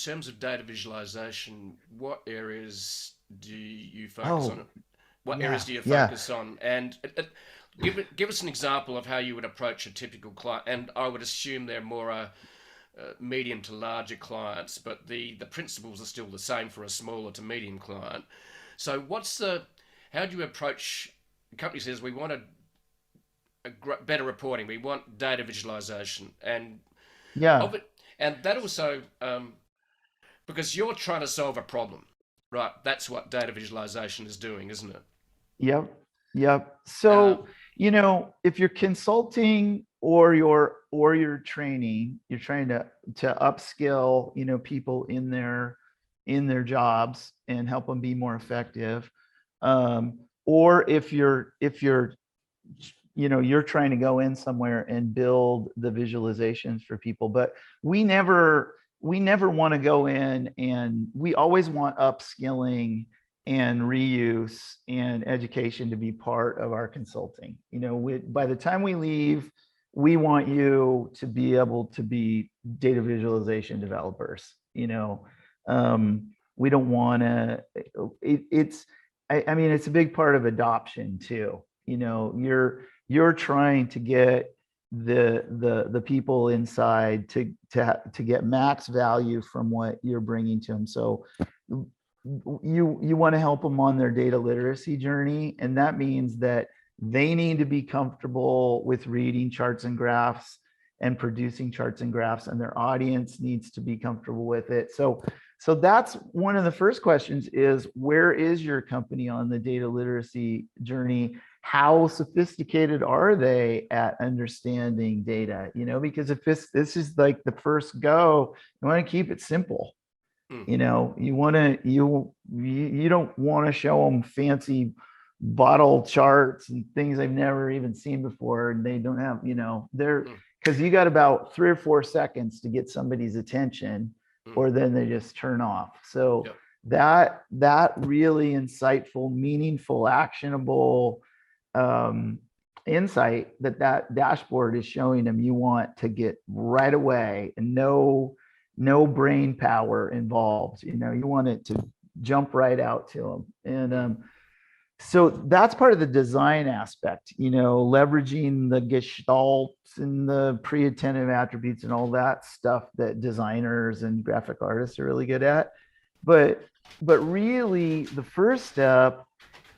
terms of data visualization, what areas do you focus on? Oh, What areas yeah, do you yeah. focus on? And give us an example of how you would approach a typical client. And I would assume they're more medium to larger clients, but the principles are still the same for a smaller to medium client. So how do you approach? The company says we want better reporting, we want data visualization, and Yeah. of it, and that also because you're trying to solve a problem, right? That's what data visualization is doing, isn't it? Yep. Yep. Um, So, if you're consulting or you're training, you're trying to upskill, people in their jobs and help them be more effective. Or if you're you're trying to go in somewhere and build the visualizations for people, but we never want to go in, and we always want upskilling and reuse and education to be part of our consulting. By the time we leave, we want you to be able to be data visualization developers. We don't want to. It's I mean, it's a big part of adoption too. You're trying to get the people inside to get max value from what you're bringing to them. So you want to help them on their data literacy journey, and that means that they need to be comfortable with reading charts and graphs and producing charts and graphs, and their audience needs to be comfortable with it. So that's one of the first questions: is where is your company on the data literacy journey? How sophisticated are they at understanding data? Because if this is like the first go, you want to keep it simple. mm, You don't want to show them fancy bottle charts and things they've never even seen before, and they don't have, they're mm, because you got about 3 or 4 seconds to get somebody's attention, mm, or then they just turn off. So yep. that really insightful, meaningful, actionable um, insight that dashboard is showing them, you want to get right away, and no brain power involved. You want it to jump right out to them. And Mm, so that's part of the design aspect, leveraging the gestalt and the pre-attentive attributes and all that stuff that designers and graphic artists are really good at. But really, the first step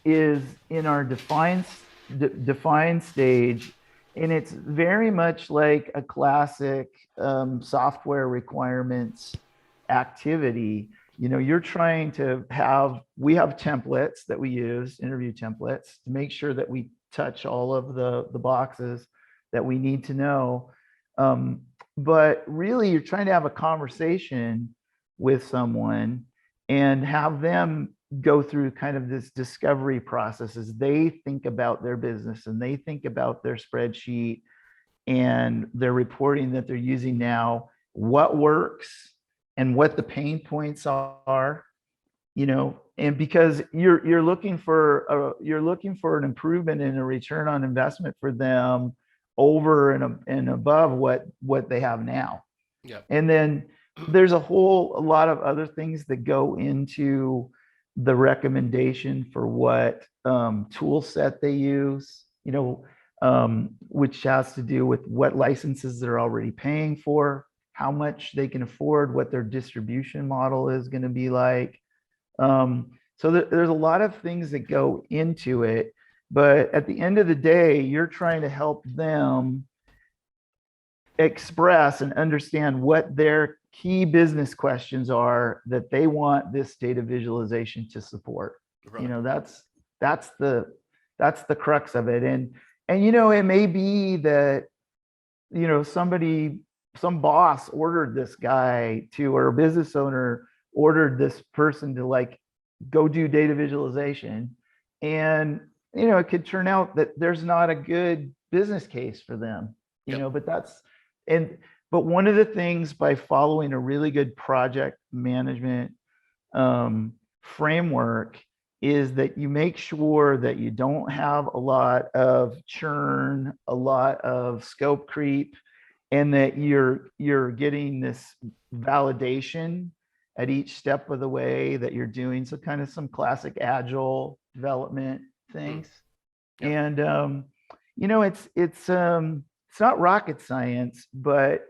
is in our define stage, and it's very much like a classic software requirements activity. You're trying to we have templates that we use, interview templates, to make sure that we touch all of the boxes that we need to know. um, but really, you're trying to have a conversation with someone and have them go through kind of this discovery process as they think about their business and they think about their spreadsheet and their reporting that they're using now, what works and what the pain points are. And because you're looking for an improvement in a return on investment for them over and above what they have now. yep. And then there's a lot of other things that go into the recommendation for what tool set they use, which has to do with what licenses they're already paying for, how much they can afford, what their distribution model is going to be like. So there's a lot of things that go into it. But at the end of the day, you're trying to help them express and understand what their key business questions are that they want this data visualization to support. you Right. know that's that's the that's the crux of it. And it may be that some boss ordered this guy to, or a business owner ordered this person to, like, go do data visualization, and it could turn out that there's not a good business case for them. Yep. But and but one of the things, by following a really good project management framework, is that you make sure that you don't have a lot of churn, a lot of scope creep, and that you're getting this validation at each step of the way that you're doing. So kind of some classic agile development things. Yep. And you know, it's not rocket science, but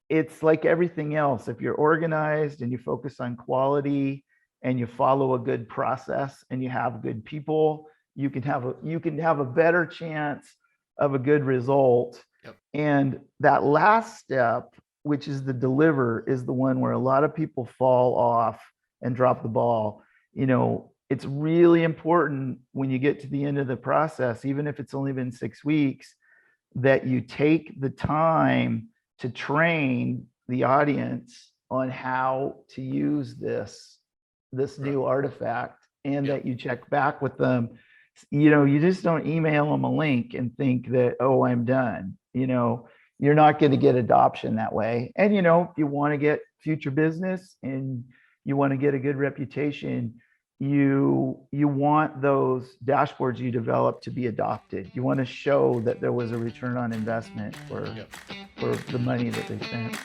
it's like everything else. If you're organized and you focus on quality and you follow a good process and you have good people, you can have a better chance of a good result. Yep. And that last step, which is the deliver, is the one where a lot of people fall off and drop the ball. You know, it's really important when you get to the end of the process, even if it's only been 6 weeks, that you take the time to train the audience on how to use this new artifact, and that you check back with them. You know, you just don't email them a link and think that, oh, I'm done. You know, you're not going to get adoption that way. And, you know, if you want to get future business and you want to get a good reputation, you want those dashboards you develop to be adopted. You want to show that there was a return on investment for the money that they spent.